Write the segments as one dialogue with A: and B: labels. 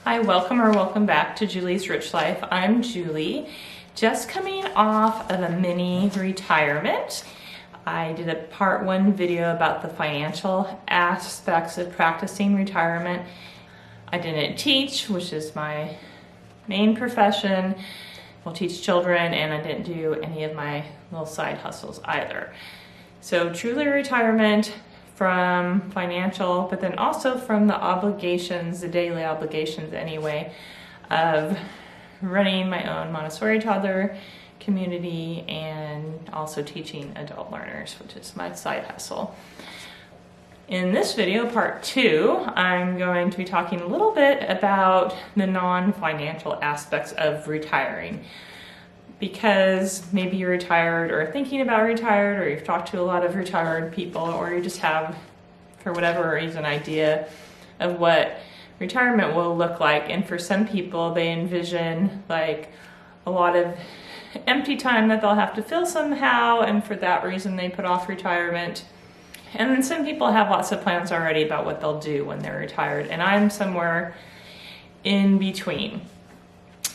A: Hi, welcome back to Julie's Rich Life. I'm Julie, just coming off of a mini retirement. I did a part 1 video about the financial aspects of practicing retirement. I didn't teach, which is my main profession. We'll teach children, and I didn't do any of my little side hustles either. So truly retirement from financial, but then also from the obligations, the daily obligations anyway, of running my own Montessori toddler community and also teaching adult learners, which is my side hustle. In this video, part 2, I'm going to be talking a little bit about the non-financial aspects of retiring. Because maybe you're retired or thinking about retired, or you've talked to a lot of retired people, or you just have, for whatever reason, idea of what retirement will look like. And for some people, they envision like a lot of empty time that they'll have to fill somehow, and for that reason they put off retirement. And then some people have lots of plans already about what they'll do when they're retired, and I'm somewhere in between.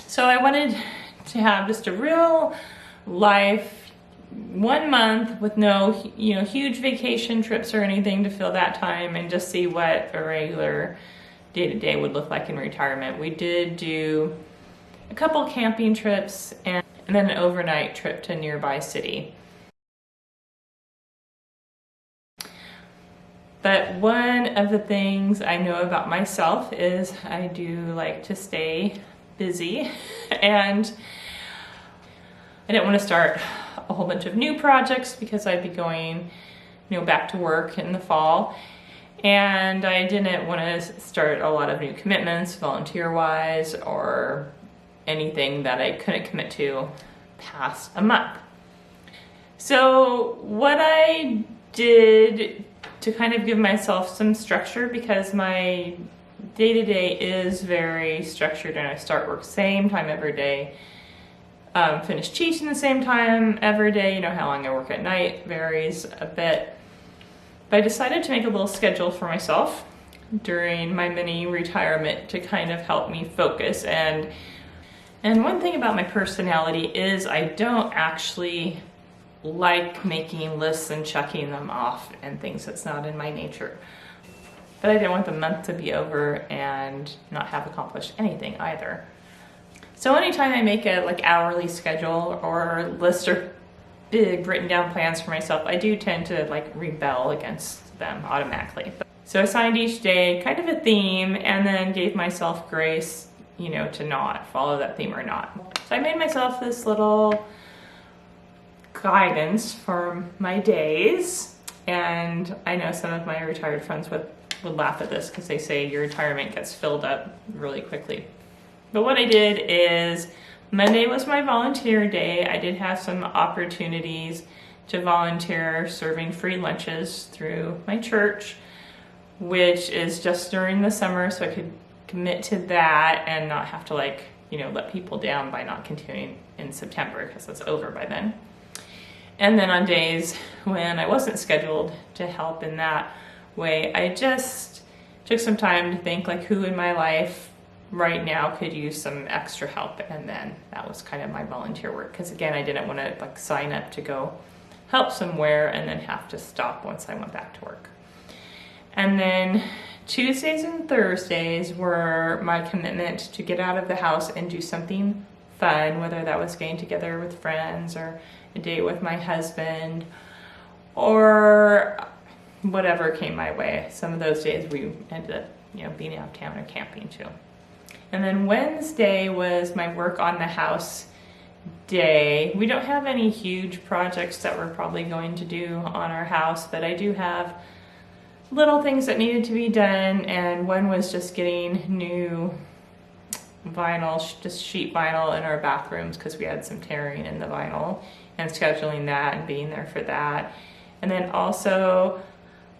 A: So I wanted to have just a real life 1 month with no huge vacation trips or anything to fill that time, and just see what a regular day-to-day would look like in retirement. We did do a couple camping trips and then an overnight trip to a nearby city. But one of the things I know about myself is I do like to stay busy, and I didn't want to start a whole bunch of new projects because I'd be going back to work in the fall, and I didn't want to start a lot of new commitments volunteer-wise or anything that I couldn't commit to past a month. So what I did to kind of give myself some structure, because my day-to-day is very structured and I start work same time every day, finish teaching the same time every day. How long I work at night varies a bit. But I decided to make a little schedule for myself during my mini retirement to kind of help me focus. And one thing about my personality is I don't actually like making lists and checking them off and things. That's not in my nature. But I didn't want the month to be over and not have accomplished anything either. So anytime I make a hourly schedule or list or big written down plans for myself, I do tend to rebel against them automatically. So I assigned each day kind of a theme, and then gave myself grace, to not follow that theme or not. So I made myself this little guidance for my days, and I know some of my retired friends would laugh at this because they say your retirement gets filled up really quickly. But what I did is, Monday was my volunteer day. I did have some opportunities to volunteer serving free lunches through my church, which is just during the summer, so I could commit to that and not have to let people down by not continuing in September, because that's over by then. And then on days when I wasn't scheduled to help in that way, I just took some time to think who in my life right now could use some extra help, and then that was kind of my volunteer work, because again, I didn't want to sign up to go help somewhere and then have to stop once I went back to work. And then Tuesdays and Thursdays were my commitment to get out of the house and do something fun, whether that was getting together with friends or a date with my husband or whatever came my way. Some of those days we ended up being out of town or camping too. And then Wednesday was my work on the house day. We don't have any huge projects that we're probably going to do on our house, but I do have little things that needed to be done, and one was just getting new vinyl, just sheet vinyl in our bathrooms because we had some tearing in the vinyl, and scheduling that and being there for that. And then also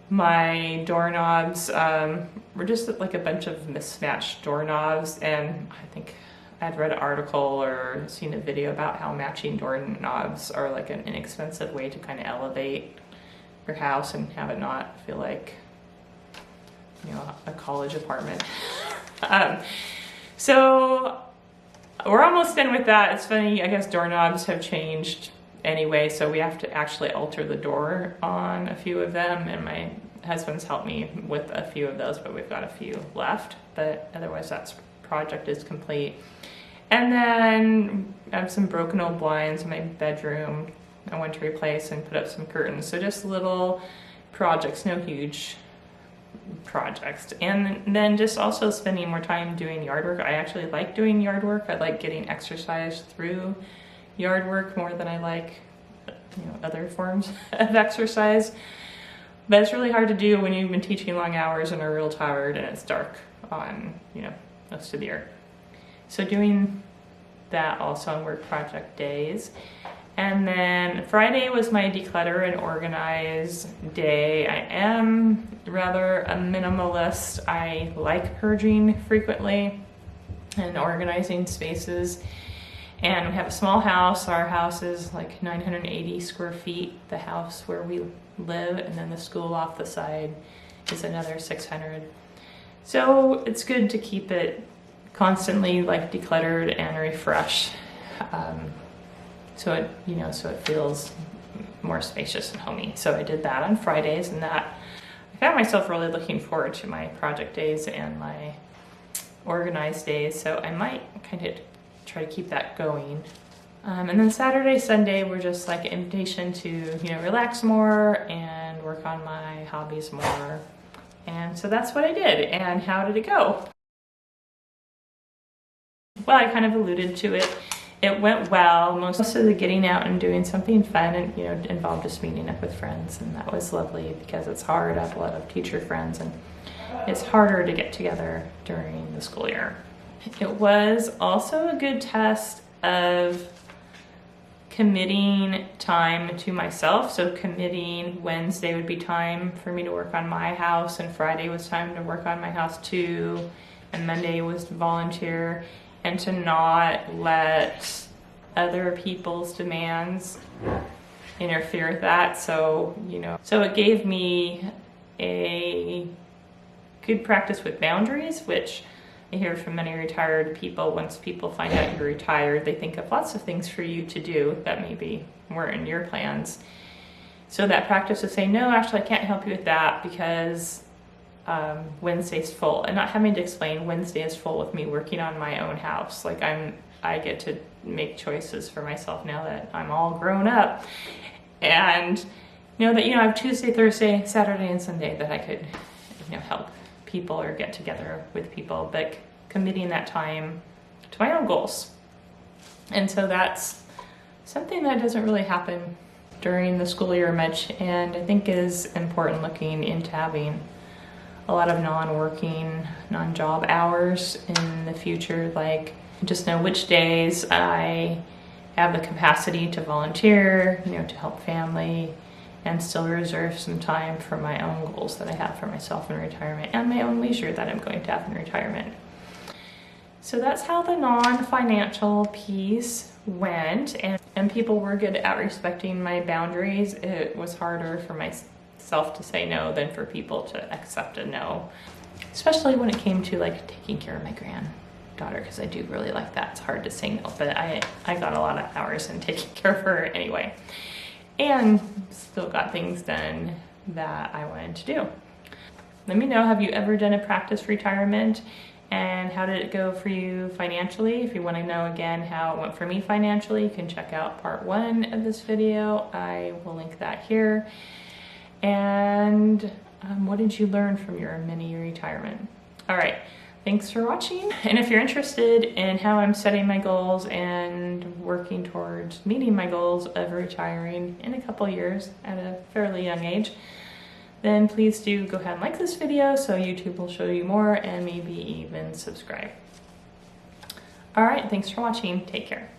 A: my doorknobs were just a bunch of mismatched doorknobs, and I think I'd read an article or seen a video about how matching doorknobs are an inexpensive way to kind of elevate your house and have it not feel like a college apartment. So we're almost done with that. It's funny, I guess doorknobs have changed anyway, so we have to actually alter the door on a few of them, and my husband's helped me with a few of those, but we've got a few left, but otherwise that project is complete. And then I have some broken old blinds in my bedroom I want to replace and put up some curtains. So just little projects, no huge projects. And then just also spending more time doing yard work. I actually like doing yard work. I like getting exercise through yard work more than I like, other forms of exercise. But it's really hard to do when you've been teaching long hours and are real tired and it's dark on, most of the year. So doing that also on work project days. And then Friday was my declutter and organize day. I am rather a minimalist. I like purging frequently and organizing spaces. And we have a small house. Our house is like 980 square feet, the house where we live, and then the school off the side is another 600. So it's good to keep it constantly like decluttered and refreshed. So it feels more spacious and homey. So I did that on Fridays, and that I found myself really looking forward to my project days and my organized days. So I might kind of try to keep that going. And then Saturday, Sunday were just like an invitation to, relax more and work on my hobbies more. And so that's what I did. And how did it go? Well, I kind of alluded to it. It went well. Most of the getting out and doing something fun and, involved just meeting up with friends. And that was lovely because it's hard. I have a lot of teacher friends and it's harder to get together during the school year. It was also a good test of committing time to myself. So committing Wednesday would be time for me to work on my house, and Friday was time to work on my house too, and Monday was to volunteer, and to not let other people's demands interfere with that. So, so it gave me a good practice with boundaries, which I hear from many retired people. Once people find out you're retired, they think of lots of things for you to do that maybe weren't in your plans. So that practice of saying, no, actually I can't help you with that because Wednesday's full, and not having to explain Wednesday is full with me working on my own house. Like I get to make choices for myself now that I'm all grown up, and that I have Tuesday, Thursday, Saturday, and Sunday that I could help people or get together with people, but committing that time to my own goals. And so that's something that doesn't really happen during the school year much, and I think is important looking into having a lot of non-working, non-job hours in the future, like just know which days I have the capacity to volunteer, to help family, and still reserve some time for my own goals that I have for myself in retirement and my own leisure that I'm going to have in retirement. So that's how the non-financial piece went, and people were good at respecting my boundaries. It was harder for myself to say no than for people to accept a no, especially when it came to like taking care of my granddaughter, because I do really like that. It's hard to say no, but I got a lot of hours in taking care of her anyway, and still got things done that I wanted to do. Let me know, have you ever done a practice retirement, and how did it go for you financially? If you want to know again how it went for me financially, you can check out part 1 of this video. I will link that here. And what did you learn from your mini retirement? All right, thanks for watching. And if you're interested in how I'm setting my goals and working towards meeting my goals of retiring in a couple years at a fairly young age, then please do go ahead and like this video so YouTube will show you more, and maybe even subscribe. All right, thanks for watching. Take care.